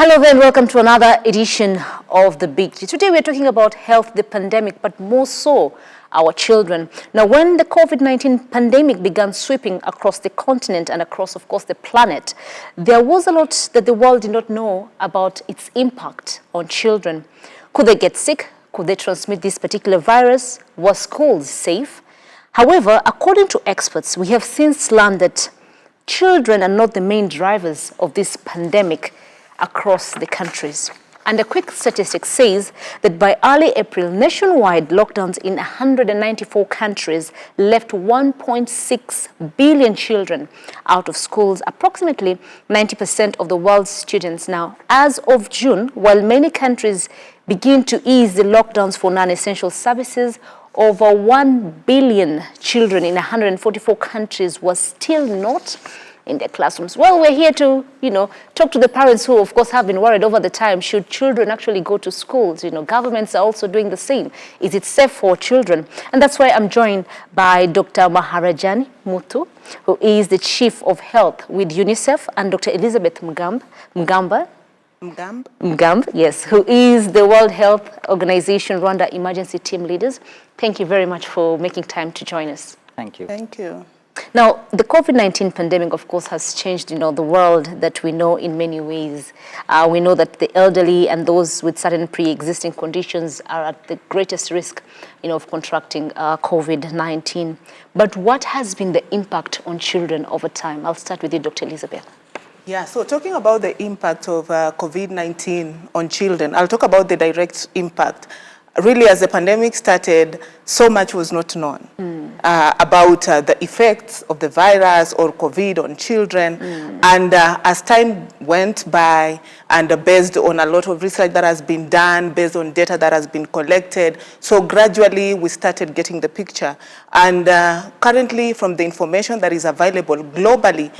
Hello there and welcome to another edition of The Big G. Today we're talking about health, the pandemic, but more so our children. Now, when the COVID-19 pandemic began sweeping across the continent and across, of course, the planet, there was a lot that the world did not know about its impact on children. Could they get sick? Could they transmit this particular virus? Were schools safe? However, according to experts, we have since learned that children are not the main drivers of this pandemic across the countries. And a quick statistic says that by early April, nationwide lockdowns in 194 countries left 1.6 billion children out of schools, approximately 90% of the world's students. Now, as of June, while many countries begin to ease the lockdowns for non-essential services, over 1 billion children in 144 countries were still not in their classrooms. Well, we're here to, talk to the parents who, of course, have been worried over the time. Should children actually go to schools? Governments are also doing the same. Is it safe for children? And that's why I'm joined by Dr. Maharajani Mutu, who is the Chief of Health with UNICEF, and Dr. Elizabeth Mgamba, yes, who is the World Health Organization Rwanda Emergency Team Leaders. Thank you very much for making time to join us. Thank you. Thank you. Now, the COVID-19 pandemic, of course, has changed, the world that we know in many ways. We know that the elderly and those with certain pre-existing conditions are at the greatest risk, of contracting COVID-19. But what has been the impact on children over time? I'll start with you, Dr. Elizabeth. Yeah, so talking about the impact of COVID-19 on children, I'll talk about the direct impact. Really, as the pandemic started, so much was not known about the effects of the virus or COVID on children. And as time went by, and based on a lot of research that has been done, based on data that has been collected, so gradually we started getting the picture. And currently, from the information that is available globally,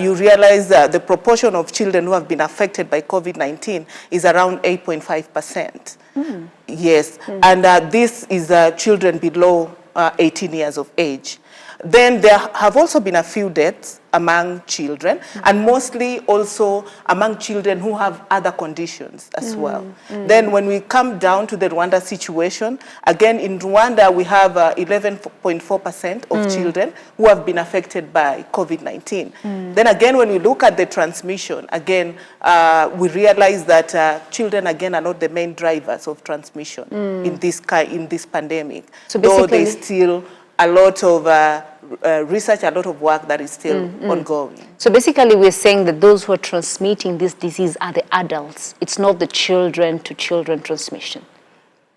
you realize that the proportion of children who have been affected by COVID-19 is around 8.5%. Yes, and this is children below 18 years of age. Then there have also been a few deaths among children, and mostly also among children who have other conditions as well. Then when we come down to the Rwanda situation, again in Rwanda we have 11.4% of children who have been affected by COVID-19. Then again when we look at the transmission, again we realize that children again are not the main drivers of transmission in this pandemic. So though there's still a lot of research, a lot of work that is still ongoing. So basically we're saying that those who are transmitting this disease are the adults. It's not the children to children transmission.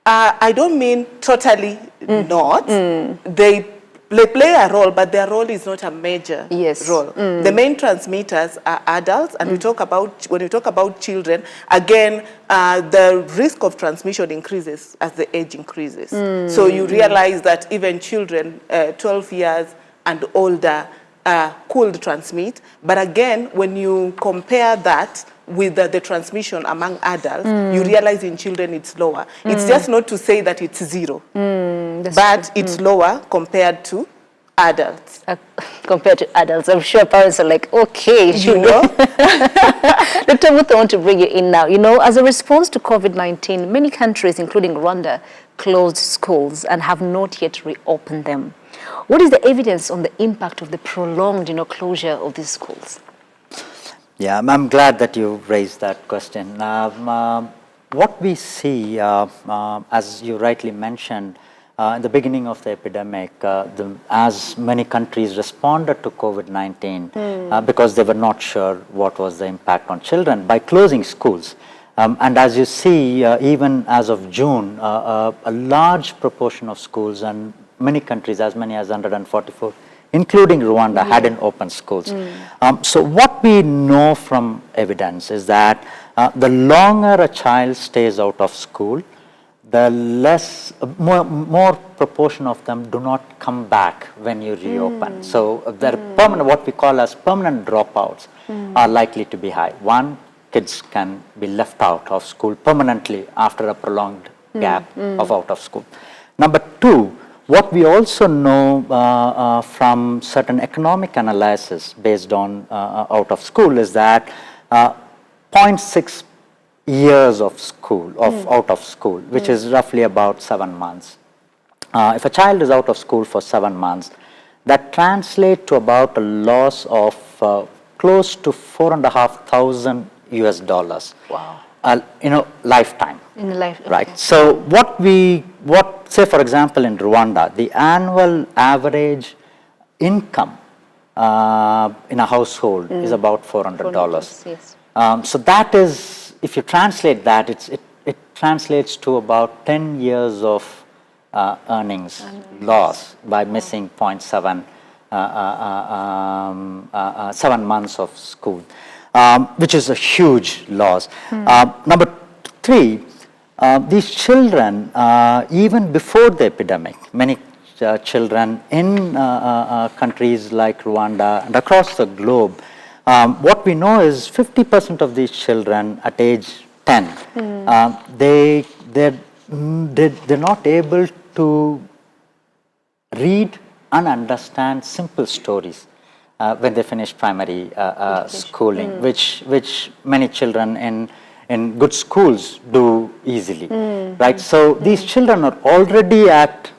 I don't mean totally not. They play a role, but their role is not a major role. The main transmitters are adults, and when we talk about children, again, the risk of transmission increases as the age increases. So you realize that even children 12 years and older could transmit. But again, when you compare that with the transmission among adults, you realize in children it's lower. It's just not to say that it's zero, but it's lower compared to adults. Compared to adults, I'm sure parents are like, okay, Dr. Mutu, I want to bring you in now. As a response to COVID-19, many countries, including Rwanda, closed schools and have not yet reopened them. What is the evidence on the impact of the prolonged, closure of these schools? Yeah, I'm glad that you raised that question. What we see, as you rightly mentioned, in the beginning of the epidemic, as many countries responded to COVID-19 because they were not sure what was the impact on children by closing schools. And as you see, even as of June, a large proportion of schools and many countries, as many as 144, including Rwanda, hadn't opened schools. So what we know from evidence is that the longer a child stays out of school, the more proportion of them do not come back when you reopen. So the permanent, what we call as permanent dropouts, are likely to be high. One, kids can be left out of school permanently after a prolonged gap of out of school. Number two, what we also know from certain economic analysis based on out of school is that 0.6 years of school, out of school, which is roughly about 7 months. If a child is out of school for 7 months, that translates to about a loss of close to $4,500 US. Wow. Lifetime. In a life, okay. Right. So say for example in Rwanda, the annual average income in a household is about $400. Yes. So that is, if you translate that, it translates to about 10 years of earnings loss by missing 7 months of school, which is a huge loss. Number 3, these children, even before the epidemic, many children in countries like Rwanda and across the globe, what we know is 50% of these children at age 10, they're not able to read and understand simple stories when they finish primary schooling, which many children in good schools do easily, right? So these children are already at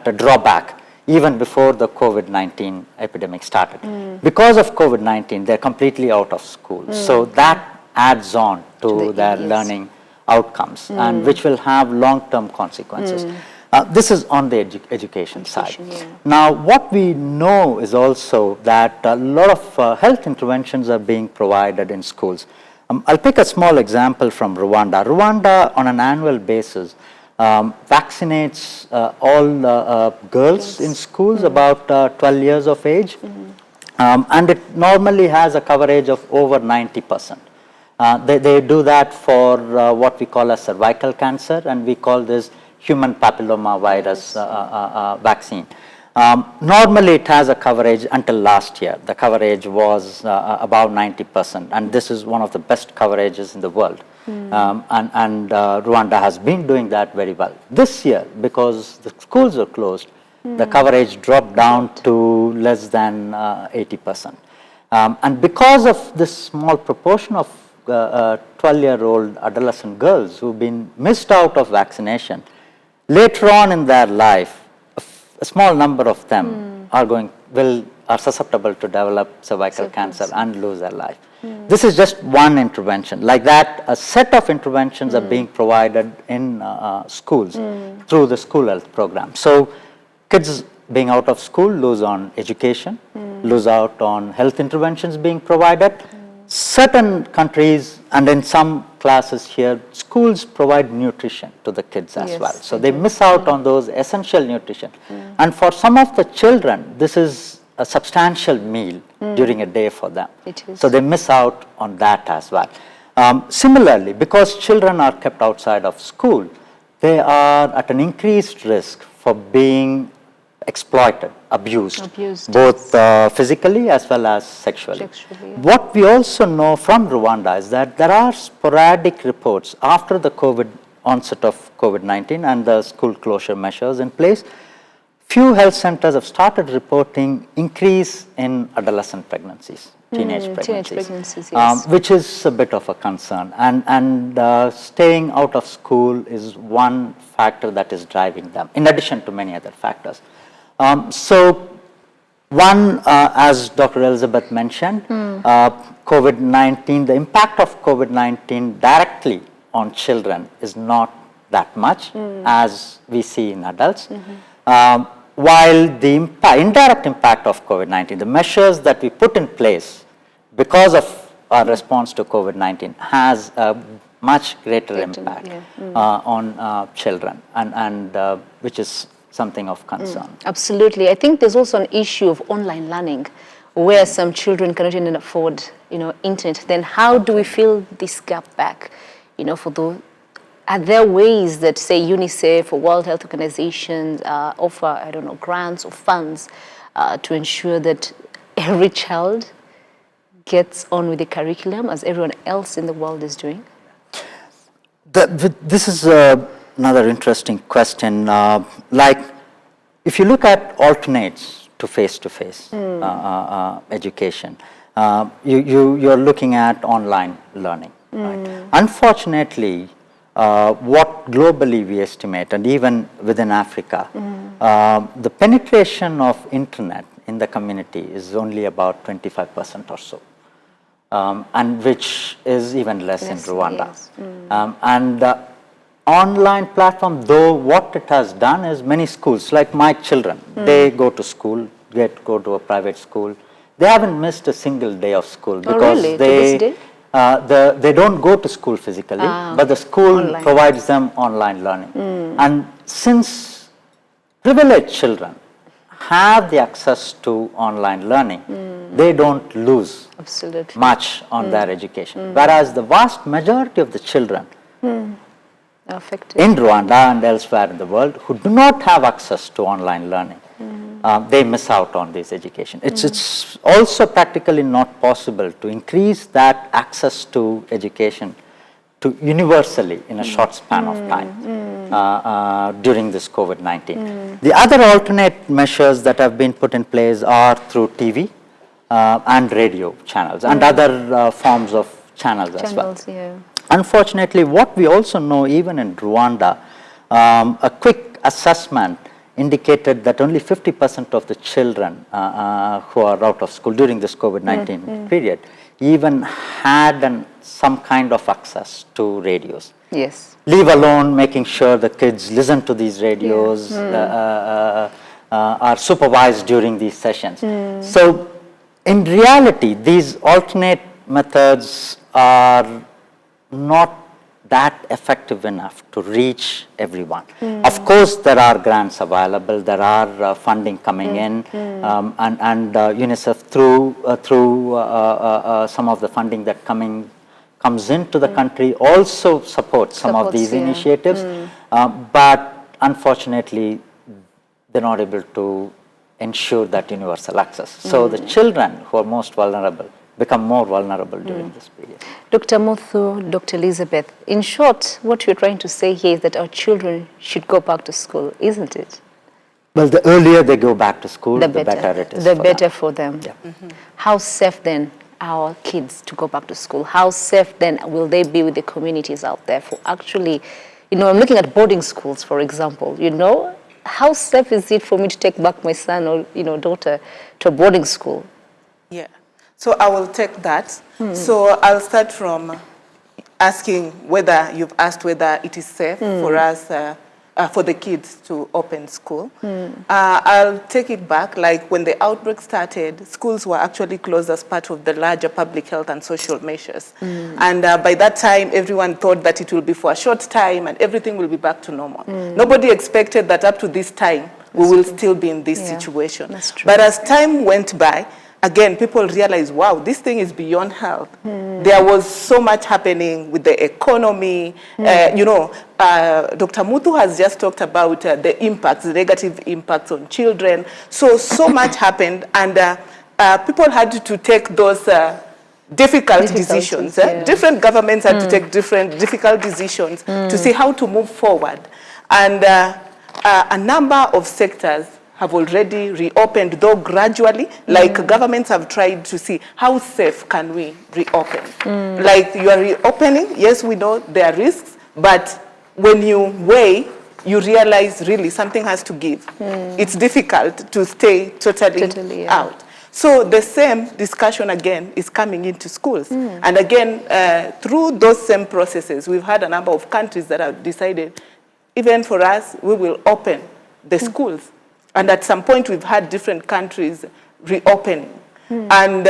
a drawback even before the COVID-19 epidemic started. Because of COVID-19, they're completely out of school. So that adds on to their learning outcomes, and which will have long-term consequences. This is on the education side. Yeah. Now, what we know is also that a lot of health interventions are being provided in schools. I'll pick a small example from Rwanda. Rwanda, on an annual basis, vaccinates all girls in schools about 12 years of age, and it normally has a coverage of over 90%. They do that for what we call a cervical cancer, and we call this human papilloma virus vaccine. Normally it has a coverage until last year. The coverage was about 90%, and this is one of the best coverages in the world. And Rwanda has been doing that very well. This year, because the schools are closed, the coverage dropped down to less than 80%. And because of this small proportion of 12-year-old adolescent girls who've been missed out of vaccination, later on in their life, a small number of them are susceptible to develop cervical cancer and lose their life. This is just one intervention. Like that, a set of interventions are being provided in schools through the school health program. So kids being out of school lose on education, lose out on health interventions being provided. Certain countries and in some classes here, schools provide nutrition to the kids as well. So they miss out on those essential nutrition. And for some of the children, this is a substantial meal during a day for them. So they miss out on that as well. Similarly, because children are kept outside of school, they are at an increased risk for being exploited, abused both physically as well as sexually. What we also know from Rwanda is that there are sporadic reports after the onset of COVID-19 and the school closure measures in place. Few health centers have started reporting increase in adolescent pregnancies, teenage pregnancies, yes. Which is a bit of a concern. And staying out of school is one factor that is driving them, in addition to many other factors. So one, as Dr. Elizabeth mentioned, COVID-19, the impact of COVID-19 directly on children is not that much as we see in adults. While the indirect impact of COVID-19, the measures that we put in place because of our response to COVID-19 has a much greater impact on children, and which is something of concern. Absolutely. I think there's also an issue of online learning where some children cannot even afford, internet. Then how do we fill this gap back, for those? Are there ways that, say, UNICEF or World Health Organization offer, grants or funds to ensure that every child gets on with the curriculum as everyone else in the world is doing? This is another interesting question. Like, if you look at alternates to face-to-face education, you're looking at online learning. Right? Unfortunately, what globally we estimate, and even within Africa, the penetration of internet in the community is only about 25% or so, and which is even less in Rwanda. Yes. And the online platform, though, what it has done is many schools, like my children, they go to school, go to a private school. They haven't missed a single day of school because really? To this day? They don't go to school physically, but the school Online. provides them online learning. And since privileged children have the access to online learning, they don't lose Absolutely. much on their education. Whereas the vast majority of the children Affected. in Rwanda and elsewhere in the world who do not have access to online learning, they miss out on this education. It's also practically not possible to increase that access to education to universally in a short span of time during this COVID-19. The other alternate measures that have been put in place are through TV and radio channels and other forms of channels as well. Yeah. Unfortunately, what we also know, even in Rwanda, a quick assessment indicated that only 50% of the children who are out of school during this COVID-19 period even had some kind of access to radios. Yes. Leave alone making sure the kids listen to these radios, are supervised during these sessions. So in reality, these alternate methods are not that effective enough to reach everyone. Of course, there are grants available, there are funding coming in, and UNICEF through some of the funding that comes into the country also supports some of these initiatives, but unfortunately, they're not able to ensure that universal access. So the children who are most vulnerable become more vulnerable during this period. Dr. Muthu, Dr. Elizabeth, in short, what you're trying to say here is that our children should go back to school, isn't it? Well, the earlier they go back to school, the better it is the for better them. for them. Yeah. How safe then are our kids to go back to school? How safe then will they be with the communities out there for actually, I'm looking at boarding schools, for example, how safe is it for me to take back my son or, daughter to a boarding school? Yeah. So I will take that. So I'll start from asking whether you've asked whether it is safe for us, for the kids to open school. I'll take it back. Like when the outbreak started, schools were actually closed as part of the larger public health and social measures. And by that time, everyone thought that it will be for a short time and everything will be back to normal. Nobody expected that up to this time, we will still be in this situation. That's true. But as time went by, again, people realized, wow, this thing is beyond health. There was so much happening with the economy. Dr. Muthu has just talked about the impacts, the negative impacts on children. So much happened, and people had to take those difficult decisions. Different governments had to take different difficult decisions to see how to move forward. And a number of sectors have already reopened, though gradually, like governments have tried to see how safe can we reopen. Like you are reopening, yes, we know there are risks, but when you weigh, you realize really something has to give. It's difficult to stay totally out. So the same discussion again is coming into schools. And again, through those same processes, we've had a number of countries that have decided, even for us, we will open the schools. And at some point, we've had different countries reopening. And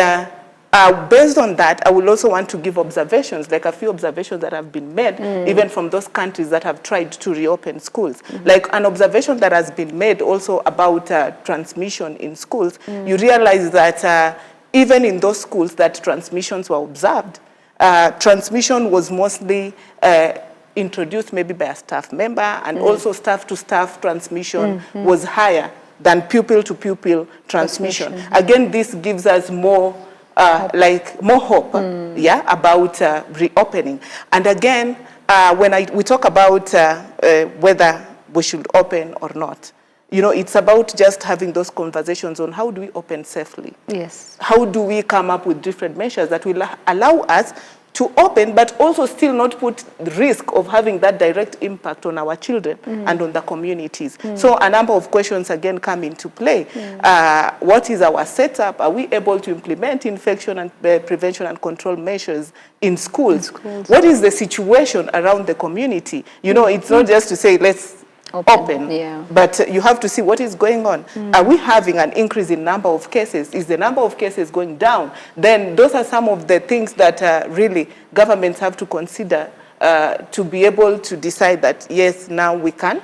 based on that, I will also want to give observations, like a few observations that have been made, even from those countries that have tried to reopen schools. Like an observation that has been made also about transmission in schools, you realize that even in those schools that transmissions were observed, transmission was mostly introduced maybe by a staff member, and also staff-to-staff transmission was higher than pupil-to-pupil transmission. Again, this gives us more hope, about reopening. And again, when we talk about whether we should open or not, You know, it's about just having those conversations on how do we open safely. Yes. How do we come up with different measures that will allow us to open, but also still not put the risk of having that direct impact on our children and on the communities. So a number of questions again come into play. What is our setup? Are we able to implement infection and prevention and control measures in schools? What is the situation around the community? You know, it's not just to say, let's open. Yeah. But you have to see what is going on. Are we having an increase in number of cases? Is the number of cases going down? Then those are some of the things that really governments have to consider to be able to decide that, yes, now we can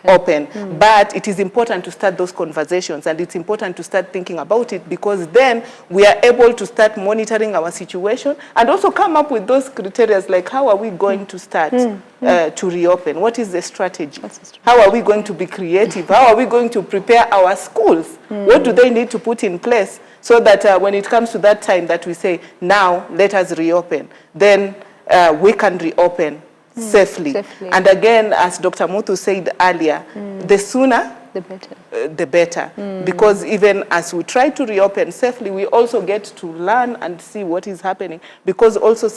open. But it is important to start those conversations, and it's important to start thinking about it, because then we are able to start monitoring our situation and also come up with those criteria, like how are we going to start to reopen? What is the strategy? How are we going to be creative? How are we going to prepare our schools? What do they need to put in place so that when it comes to that time that we say, now let us reopen, then we can reopen safely. And again, as Dr. Muthu said earlier, the sooner, the better. Because even as we try to reopen safely, we also get to learn and see what is happening. Because also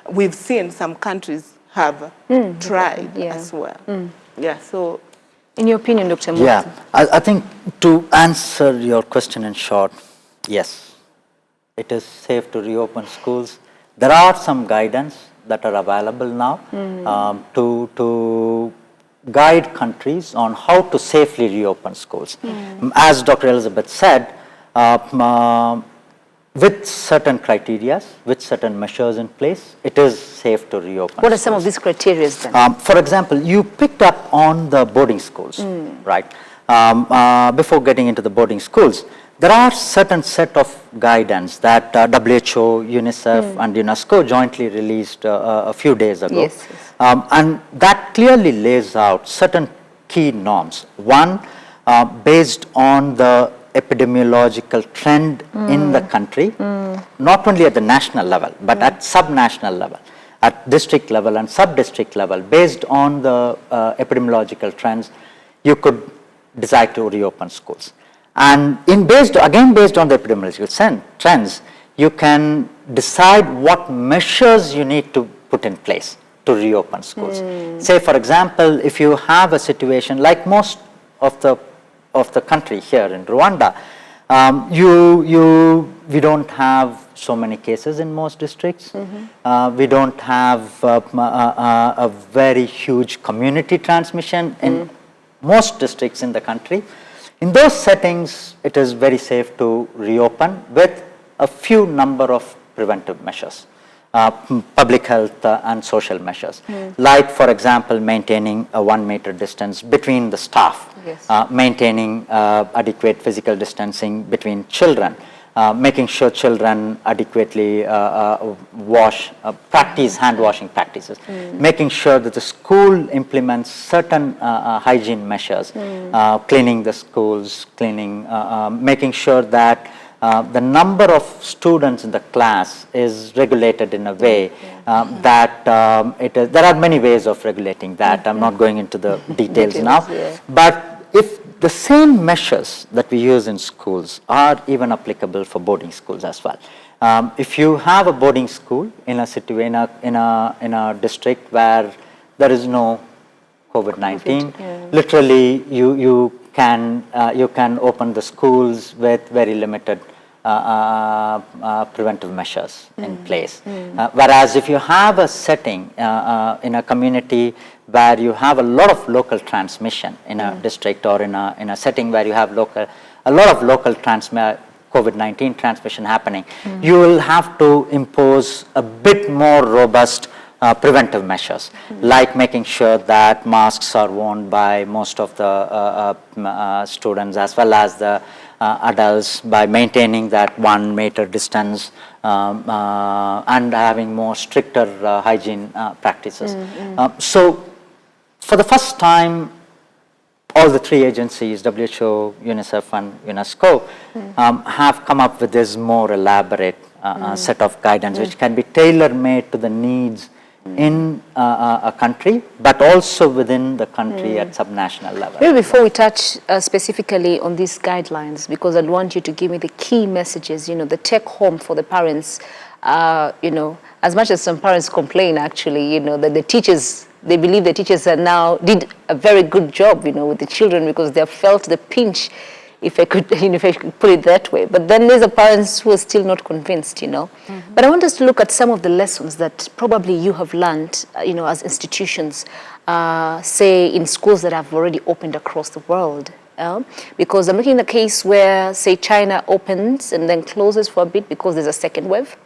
we've seen some countries have tried as well. Yeah, so. In your opinion, Dr. Muthu? Yeah, I think to answer your question in short, yes, it is safe to reopen schools. There are some guidance that are available now to guide countries on how to safely reopen schools. As Dr. Elizabeth said, with certain criteria, with certain measures in place, it is safe to reopen. What are some of these criteria then? For example, you picked up on the boarding schools, right? Before getting into the boarding schools, there are certain set of guidance that WHO, UNICEF and UNESCO jointly released a few days ago. Yes. And that clearly lays out certain key norms. One, based on the epidemiological trend in the country, not only at the national level, but at sub-national level, at district level and sub-district level, based on the epidemiological trends, you could decide to reopen schools. And based on the epidemiological trends, you can decide what measures you need to put in place to reopen schools. Say, for example, if you have a situation like most of the country here in Rwanda, we don't have so many cases in most districts. We don't have a very huge community transmission in most districts in the country. In those settings, it is very safe to reopen with a few number of preventive measures, public health and social measures. Like, for example, maintaining a 1 meter distance between the staff, maintaining adequate physical distancing between children, making sure children adequately practice hand washing practices, making sure that the school implements certain hygiene measures, cleaning the schools, making sure that the number of students in the class is regulated in a way that there are many ways of regulating that. I'm not going into the details now, but if the same measures that we use in schools are even applicable for boarding schools as well. If you have a boarding school in a district where there is no COVID-19, literally you can open the schools with very limited preventive measures in place. Whereas if you have a setting in a community where you have a lot of local transmission in a district, or in a setting where you have a lot of local COVID-19 transmission happening, you will have to impose a bit more robust preventive measures, like making sure that masks are worn by most of the students as well as the adults, by maintaining that 1 meter distance and having more stricter hygiene practices. So for the first time, all the three agencies, WHO, UNICEF and UNESCO, have come up with this more elaborate set of guidance, which can be tailor-made to the needs in a country, but also within the country at subnational level. Maybe before we touch specifically on these guidelines, because I'd want you to give me the key messages, you know, the take home for the parents, you know, as much as some parents complain actually, you know, that the teachers, they believe the teachers are now did a very good job, you know, with the children because they have felt the pinch, if I could, you know, if I could put it that way. But then there's the parents who are still not convinced, you know. But I want us to look at some of the lessons that probably you have learned, you know, as institutions, say in schools that have already opened across the world. Because I'm looking at a case where, say, China opens and then closes for a bit because there's a second wave.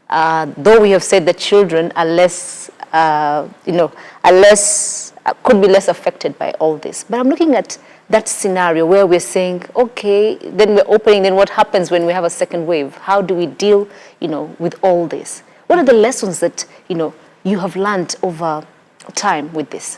Though we have said that children are less, you know, are less, could be less affected by all this. But I'm looking at that scenario where we're saying, okay, then we're opening, then what happens when we have a second wave? How do we deal, you know, with all this? What are the lessons that, you know, you have learned over time with this?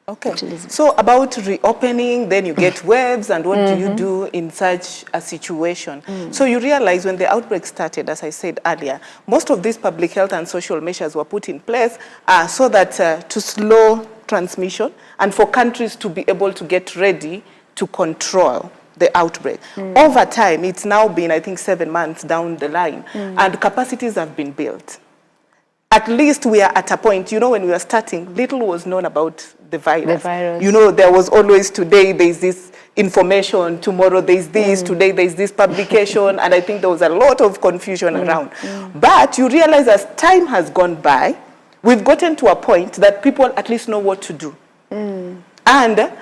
Okay, so about reopening, then you get waves, and what do you do in such a situation? So you realize when the outbreak started, as I said earlier, most of these public health and social measures were put in place so that to slow transmission and for countries to be able to get ready to control the outbreak. Over time, it's now been, I think, 7 months down the line, and capacities have been built. At least we are at a point, you know, when we were starting, little was known about the virus. You know, there was always today, there's this information, tomorrow there's this, today there's this publication, and I think there was a lot of confusion around. But you realize as time has gone by, we've gotten to a point that people at least know what to do. And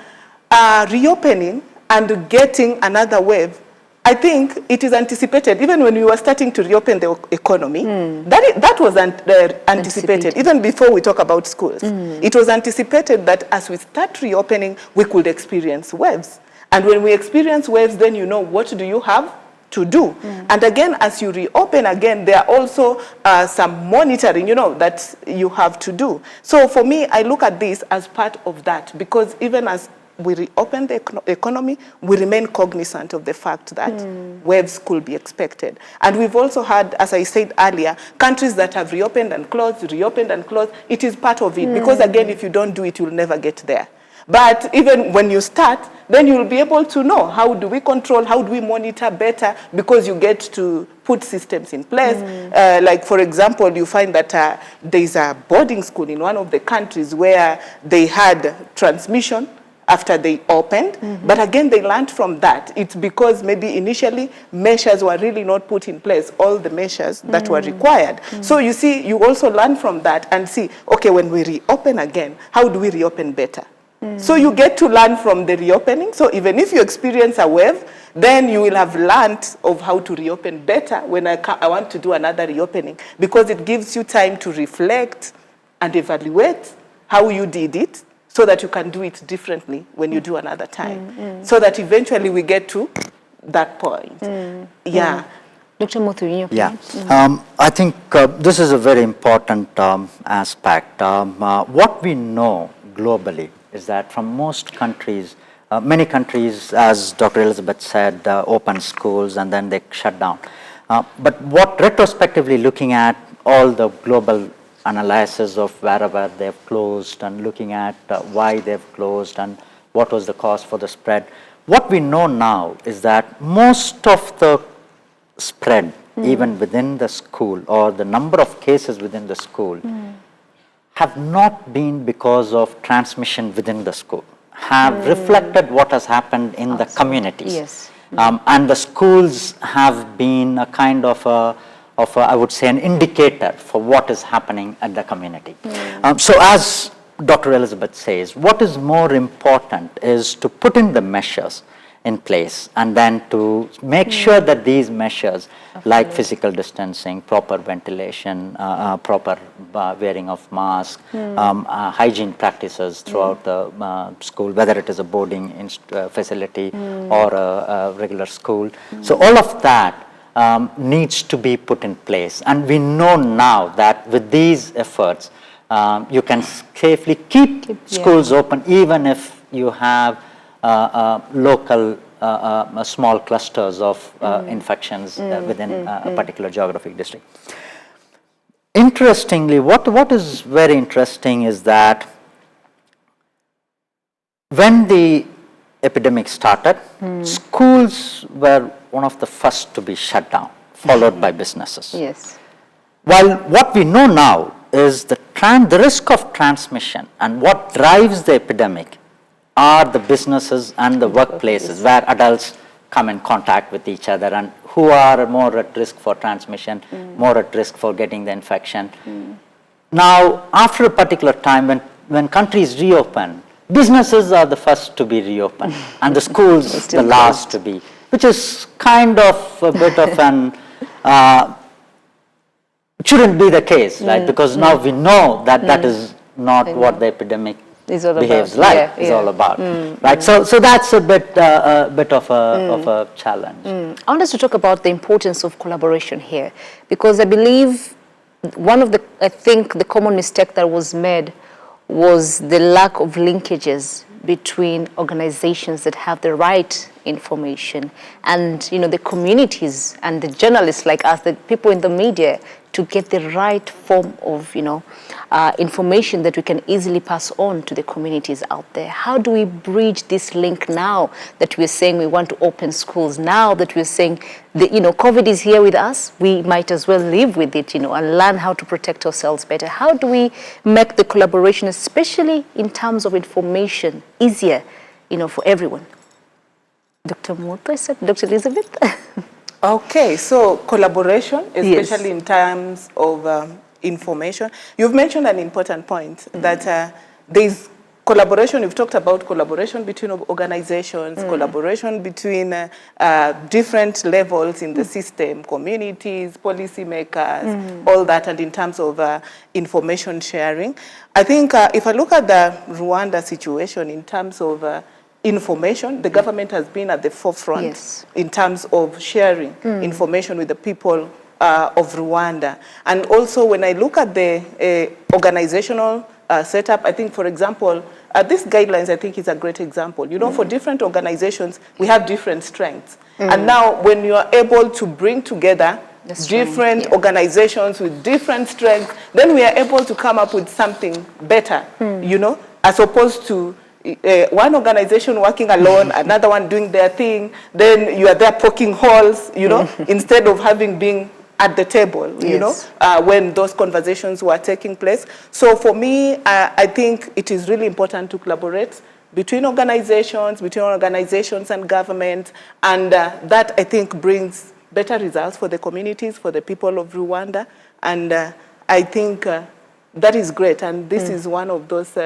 reopening and getting another wave, I think it is anticipated, even when we were starting to reopen the economy, that was anticipated, even before we talk about schools. It was anticipated that as we start reopening, we could experience waves. And when we experience waves, then you know what do you have to do. And again, as you reopen again, there are also some monitoring, you know, that you have to do. So for me, I look at this as part of that, because even as we reopen the economy, we remain cognizant of the fact that waves could be expected. And we've also had, as I said earlier, countries that have reopened and closed. It is part of it, because again, if you don't do it, you'll never get there. But even when you start, then you'll be able to know how do we control, how do we monitor better, because you get to put systems in place. Like, for example, you find that there's a boarding school in one of the countries where they had transmission after they opened. But again, they learned from that. It's because maybe initially measures were really not put in place, all the measures that were required. So you see, you also learn from that and see, okay, when we reopen again, how do we reopen better? So you get to learn from the reopening. So even if you experience a wave, then you will have learned of how to reopen better when I want to do another reopening, because it gives you time to reflect and evaluate how you did it, so that you can do it differently when you do another time. So that eventually we get to that point. Yeah. Dr. Muthu, yeah. I think this is a very important aspect. What we know globally is that from most countries, many countries, as Dr. Elizabeth said, open schools and then they shut down. But what retrospectively looking at all the global analysis of wherever they've closed and looking at why they've closed and what was the cause for the spread, what we know now is that most of the spread, even within the school, or the number of cases within the school, have not been because of transmission within the school, have reflected what has happened in the communities. Yes. And the schools have been a kind of I would say, an indicator for what is happening at the community. So as Dr. Elizabeth says, what is more important is to put in the measures in place and then to make sure that these measures like physical distancing, proper ventilation, proper wearing of masks, hygiene practices throughout the school, whether it is a boarding facility or a regular school. So all of that needs to be put in place. And we know now that with these efforts, you can safely keep schools open even if you have local small clusters of infections within a particular geographic district. Interestingly, what is very interesting is that when the epidemic started, schools were one of the first to be shut down, followed by businesses. Yes. While what we know now is the risk of transmission and what drives the epidemic are the businesses and the workplaces where adults come in contact with each other and who are more at risk for transmission, more at risk for getting the infection. Now, after a particular time when countries reopen, businesses are the first to be reopened and the schools the last to be, which is kind of a bit of an, it shouldn't be the case, right? Because now we know that that is not what the epidemic behaves like, is all about, right? So that's a bit of a challenge. I want us to talk about the importance of collaboration here, because I believe I think the common mistake that was made was the lack of linkages between organizations that have the right information and, the communities and the journalists like us, the people in the media, to get the right form of, information that we can easily pass on to the communities out there. How do we bridge this link now that we're saying we want to open schools, now that we're saying that, COVID is here with us, we might as well live with it, and learn how to protect ourselves better? How do we make the collaboration, especially in terms of information, easier, for everyone? Dr. Moto, Dr. Elizabeth? Okay, so collaboration, especially in terms of information. You've mentioned an important point that there's collaboration. You've talked about collaboration between organizations, collaboration between different levels in the system, communities, policymakers, all that, and in terms of information sharing. I think if I look at the Rwanda situation in terms of information, the government has been at the forefront in terms of sharing information with the people of Rwanda. And also when I look at the organizational setup, I think, for example, these guidelines, I think, is a great example. For different organizations, we have different strengths. And now when you are able to bring together different organizations with different strengths, then we are able to come up with something better, as opposed to one organization working alone, another one doing their thing, then you are there poking holes, instead of having been at the table, when those conversations were taking place. So for me, I think it is really important to collaborate between organizations and government, and that, I think, brings better results for the communities, for the people of Rwanda, and I think that is great, and this is one of those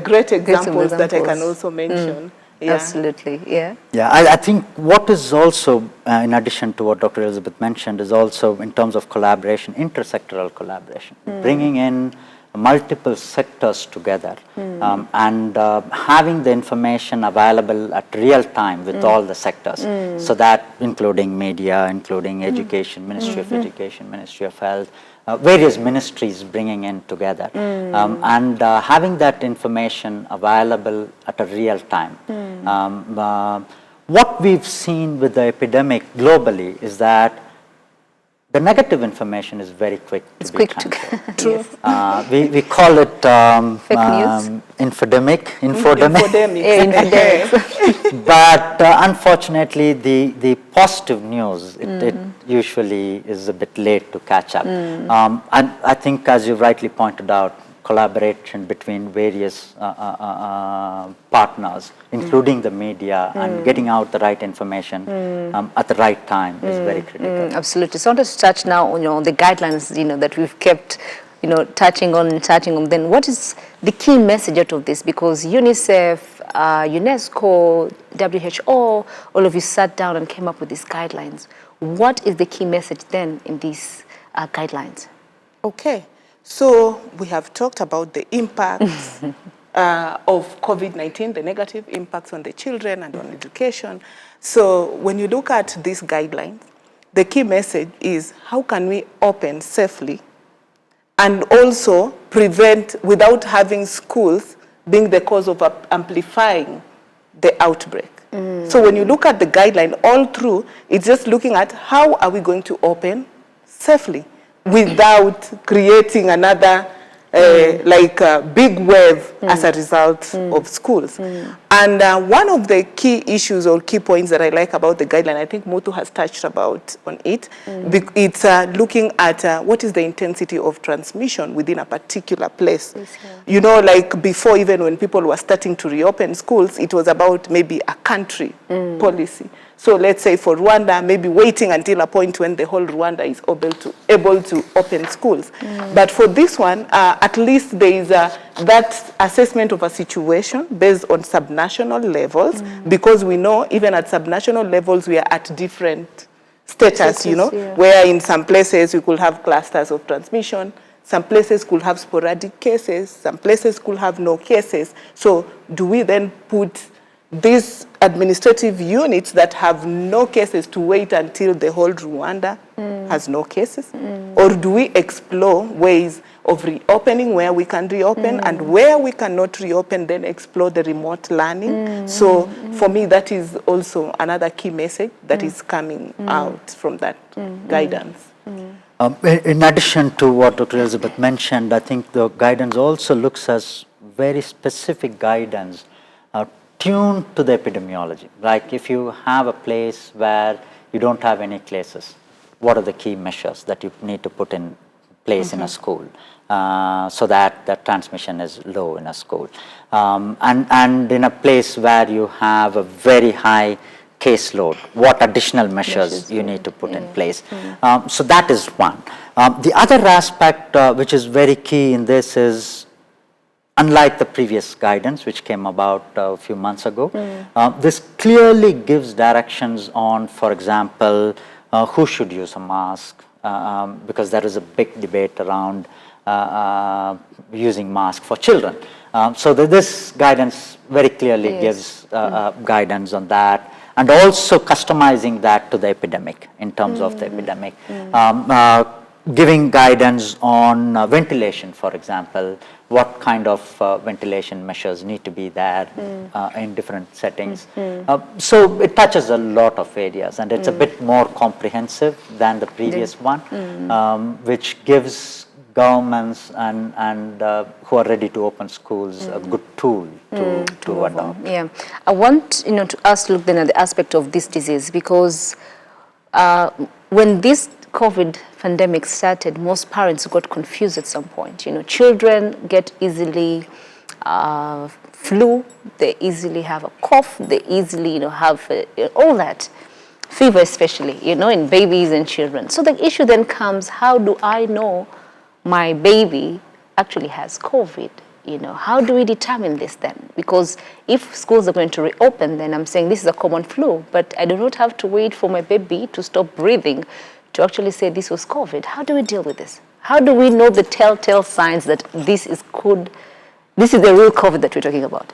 great examples that I can also mention. Absolutely, yeah. Yeah, I think what is also, in addition to what Dr. Elizabeth mentioned, is also in terms of collaboration, intersectoral collaboration, bringing in multiple sectors together and having the information available at real time with all the sectors. So that including media, including education, Ministry of Education, Ministry of Health, various ministries bringing in together and having that information available at a real time. What we've seen with the epidemic globally is that the negative information is very quick to be transferred. True. We call it Fake news. infodemic. But unfortunately, the positive news, it usually is a bit late to catch up. And I think, as you rightly pointed out, collaboration between various partners, including the media, and getting out the right information at the right time is very critical. Absolutely. So I want to touch now on the guidelines, that we've kept, touching on. Then what is the key message out of this? Because UNICEF, UNESCO, WHO, all of you sat down and came up with these guidelines. What is the key message then in these guidelines? Okay. So we have talked about the impacts of COVID-19, the negative impacts on the children and on education. So when you look at these guidelines, the key message is how can we open safely and also prevent without having schools being the cause of amplifying the outbreak. So when you look at the guideline all through, it's just looking at how are we going to open safely without creating another like a big wave as a result of schools. And one of the key issues or key points that I like about the guideline, I think Mutu has touched about on it, it's looking at what is the intensity of transmission within a particular place. Yes, yeah. You know, like before, even when people were starting to reopen schools, it was about maybe a country policy. So let's say for Rwanda, maybe waiting until a point when the whole Rwanda is able to open schools. But for this one, at least there is that assessment of a situation based on subnational levels, because we know even at subnational levels, we are at different status, you know, yeah. where in some places we could have clusters of transmission, some places could have sporadic cases, some places could have no cases. So do we then put these administrative units that have no cases to wait until the whole Rwanda has no cases? Or do we explore ways of reopening where we can reopen, and where we cannot reopen, then explore the remote learning? So for me, that is also another key message that is coming out from that guidance. In addition to what Dr. Elizabeth mentioned, I think the guidance also looks as very specific guidance tuned to the epidemiology. Like if you have a place where you don't have any cases, what are the key measures that you need to put in place in a school so that the transmission is low in a school? And in a place where you have a very high caseload, what additional measures you need to put in place? So that is one. The other aspect which is very key in this is, unlike the previous guidance which came about a few months ago, this clearly gives directions on, for example, who should use a mask, because there is a big debate around using mask for children. So this guidance very clearly gives guidance on that, and also customizing that to the epidemic in terms of the epidemic. Giving guidance on ventilation, for example, what kind of ventilation measures need to be there in different settings. So it touches a lot of areas, and it's a bit more comprehensive than the previous one, which gives governments and who are ready to open schools a good tool to adopt. Yeah, I want to us look then at the aspect of this disease, because when this COVID pandemic started, most parents got confused at some point. Children get easily flu, they easily have a cough, they easily have all that, fever especially, in babies and children. So the issue then comes, how do I know my baby actually has COVID? How do we determine this then? Because if schools are going to reopen, then I'm saying this is a common flu, but I do not have to wait for my baby to stop breathing to actually say this was COVID. How do we deal with this? How do we know the telltale signs that this is the real COVID that we're talking about?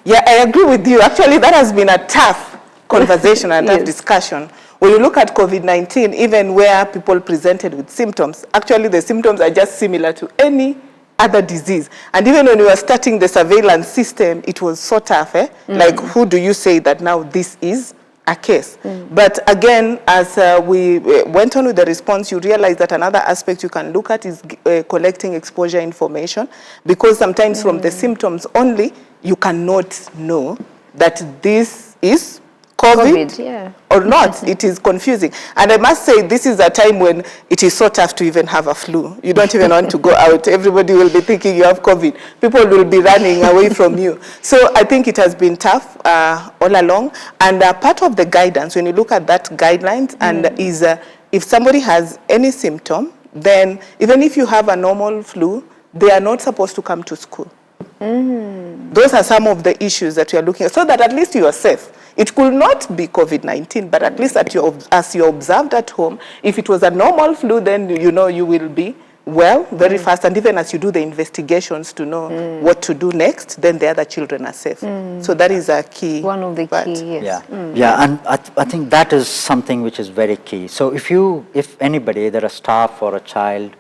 Yeah, I agree with you. Actually, that has been a tough conversation and tough discussion. When you look at COVID-19, even where people presented with symptoms, actually the symptoms are just similar to any other disease. And even when we were starting the surveillance system, it was so tough. Like, who do you say that now this is a case? But again, as we went on with the response, you realize that another aspect you can look at is collecting exposure information, because sometimes from the symptoms only, you cannot know that this is COVID or not. It is confusing. And I must say, this is a time when it is so tough to even have a flu. You don't even want to go out. Everybody will be thinking you have COVID. People will be running away from you. So I think it has been tough all along. And part of the guidance, when you look at that guidelines, and is if somebody has any symptom, then even if you have a normal flu, they are not supposed to come to school. Those are some of the issues that we are looking at, so that at least you are safe. It could not be COVID-19, but at least as you're observed at home, if it was a normal flu, then you will be well very fast. And even as you do the investigations to know what to do next, then the other children are safe. So that is a key. One of the key, yes. Yeah, and I think that is something which is very key. So if anybody, either a staff or a child,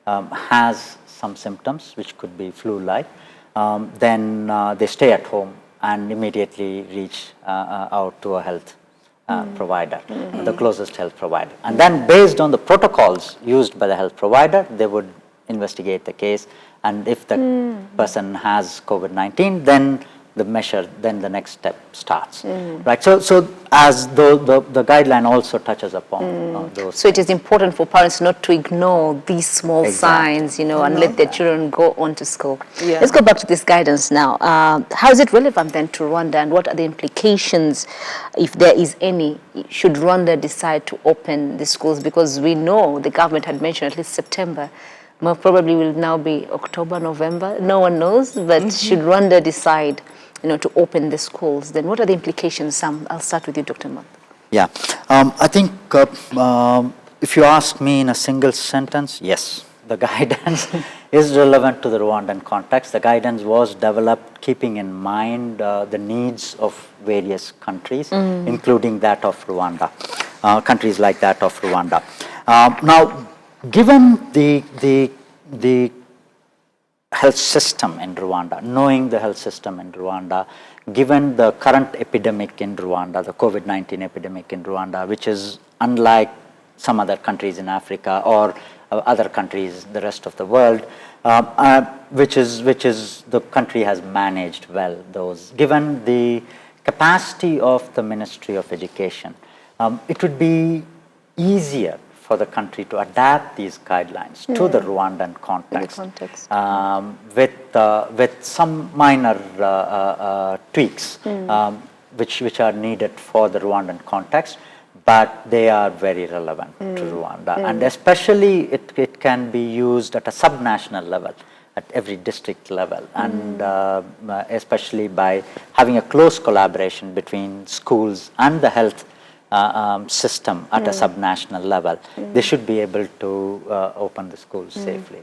has some symptoms, which could be flu-like, then they stay at home and immediately reach out to a health provider, the closest health provider. And then based on the protocols used by the health provider, they would investigate the case. And if the person has COVID-19, then the next step starts, right? So as the guideline also touches upon those. So it is important for parents not to ignore these small signs, and let their children go on to school. Yeah. Let's go back to this guidance now. How is it relevant then to Rwanda, and what are the implications, if there is any, should Rwanda decide to open the schools? Because we know the government had mentioned at least September. Most probably will now be October, November. No one knows, but should Rwanda decide to open the schools, then what are the implications? I'll start with you, Dr. Math. Yeah, I think if you ask me in a single sentence, yes, the guidance is relevant to the Rwandan context. The guidance was developed keeping in mind the needs of various countries, including that of Rwanda, countries like that of Rwanda. Now, given the health system in Rwanda, knowing the health system in Rwanda, given the current epidemic in Rwanda, the COVID-19 epidemic in Rwanda, which is unlike some other countries in Africa or other countries, the rest of the world, which is the country has managed well those. Given the capacity of the Ministry of Education, it would be easier for the country to adapt these guidelines to the Rwandan context, with some minor tweaks which are needed for the Rwandan context, but they are very relevant to Rwanda. And especially it can be used at a subnational level, at every district level, and especially by having a close collaboration between schools and the health system at a subnational level. They should be able to open the schools safely.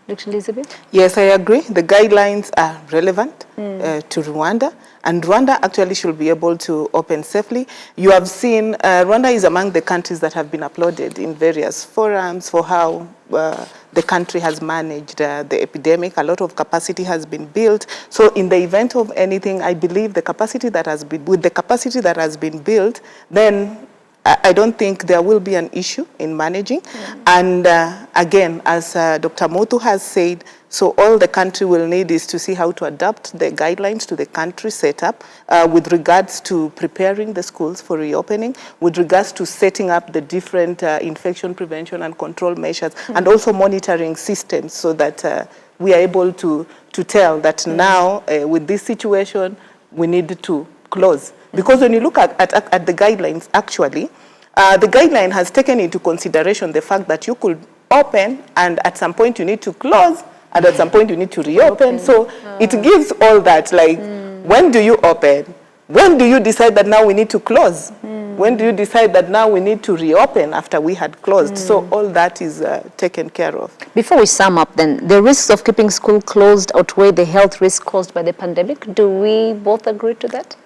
Dr. Elizabeth? Yes, I agree. The guidelines are relevant to Rwanda, and Rwanda actually should be able to open safely. You have seen Rwanda is among the countries that have been applauded in various forums for how the country has managed the epidemic. A lot of capacity has been built. So in the event of anything, I believe the capacity that has been built, then I don't think there will be an issue in managing. And again, as Dr. Motu has said, so all the country will need is to see how to adapt the guidelines to the country setup with regards to preparing the schools for reopening, with regards to setting up the different infection prevention and control measures, and also monitoring systems so that we are able to tell that now with this situation, we need to close. Because when you look at the guidelines, actually, the guideline has taken into consideration the fact that you could open and at some point you need to close and at some point you need to reopen. So it gives all that, like, when do you open? When do you decide that now we need to close? When do you decide that now we need to reopen after we had closed? So all that is taken care of. Before we sum up then, the risks of keeping school closed outweigh the health risk caused by the pandemic. Do we both agree to that?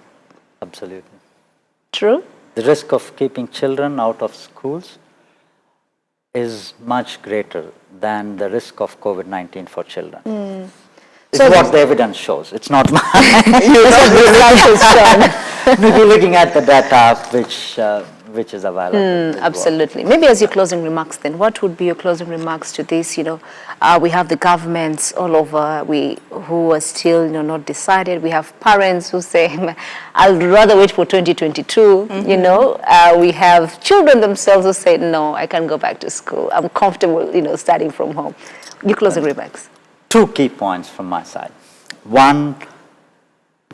Absolutely. True? The risk of keeping children out of schools is much greater than the risk of COVID-19 for children. It's what the evidence shows. It's not mine. Maybe looking at the data which is available. Absolutely. Maybe as your closing remarks then, what would be your closing remarks to this? We have the governments all over who are still not decided. We have parents who say, I'll rather wait for 2022. We have children themselves who say, no, I can't go back to school. I'm comfortable, studying from home. Your closing remarks. Two key points from my side. One,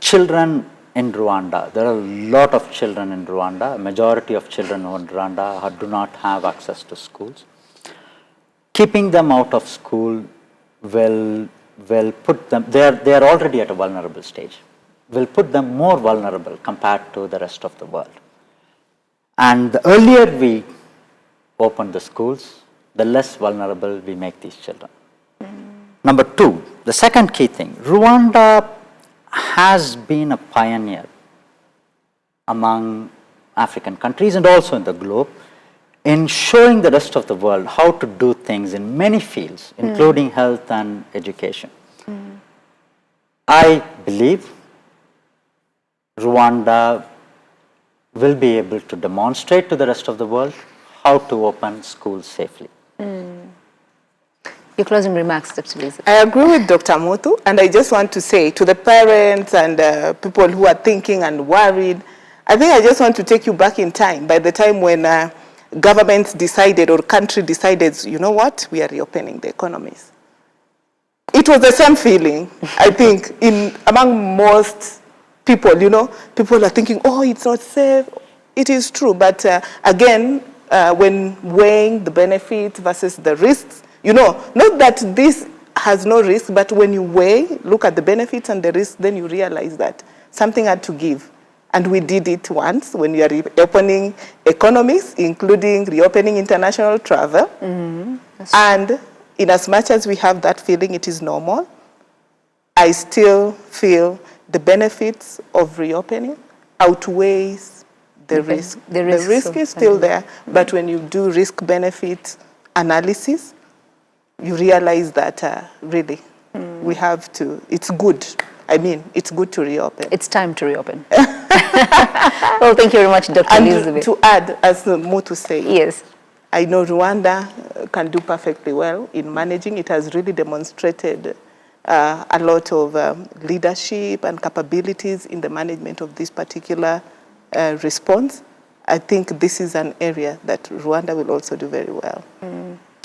children in Rwanda. There are a lot of children in Rwanda. A majority of children in Rwanda do not have access to schools. Keeping them out of school will put them, they are already at a vulnerable stage, will put them more vulnerable compared to the rest of the world. And the earlier we open the schools, the less vulnerable we make these children. Number two, the second key thing, Rwanda has been a pioneer among African countries and also in the globe in showing the rest of the world how to do things in many fields, including health and education. I believe Rwanda will be able to demonstrate to the rest of the world how to open schools safely. Your closing remarks, Dr. Lisa. I agree with Dr. Muthu, and I just want to say to the parents and people who are thinking and worried, I think I just want to take you back in time, by the time when governments decided or country decided, you know what, we are reopening the economies. It was the same feeling, I think, among most people, you know. People are thinking, oh, it's not safe. It is true, but again, when weighing the benefits versus the risks, you know, not that this has no risk, but when you weigh, look at the benefits and the risks, then you realize that something had to give. And we did it once when we are reopening economies, including reopening international travel. And in as much as we have that feeling it is normal, I still feel the benefits of reopening outweighs the risk. The risk is still there, but when you do risk-benefit analysis, you realize that really we have to, it's good. I mean, it's good to reopen. It's time to reopen. Well, thank you very much, Dr. Elizabeth. To add, as Muthu said, yes, I know Rwanda can do perfectly well in managing. It has really demonstrated a lot of leadership and capabilities in the management of this particular response. I think this is an area that Rwanda will also do very well.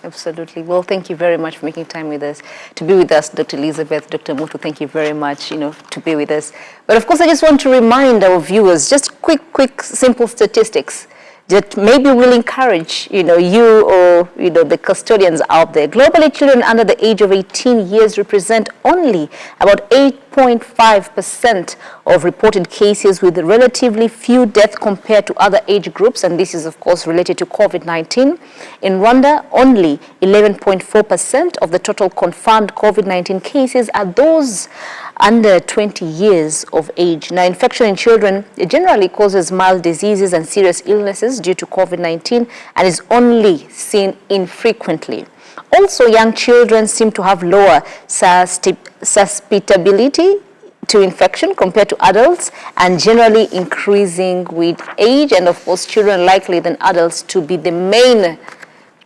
Absolutely. Well, thank you very much for making time with us, to be with us, Dr. Elizabeth, Dr. Muthu. Thank you very much, to be with us. But of course, I just want to remind our viewers, just quick, simple statistics that maybe will encourage, you or, the custodians out there. Globally, children under the age of 18 years represent only about 8.5% of reported cases, with relatively few deaths compared to other age groups, and this is, of course, related to COVID-19. In Rwanda, only 11.4% of the total confirmed COVID-19 cases are those under 20 years of age. Now, infection in children, it generally causes mild diseases and serious illnesses due to COVID-19 and is only seen infrequently. Also, young children seem to have lower susceptibility to infection compared to adults, and generally increasing with age, and of course, children likely than adults to be the main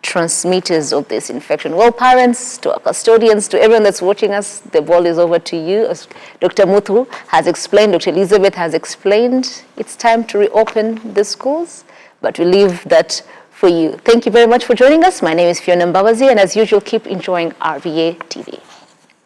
transmitters of this infection. Well, parents, to our custodians, to everyone that's watching us, the ball is over to you. As Dr. Muthu has explained, Dr. Elizabeth has explained, it's time to reopen the schools, but we leave that for you. Thank you very much for joining us. My name is Fiona Mbabazi, and as usual, keep enjoying RwandaTV.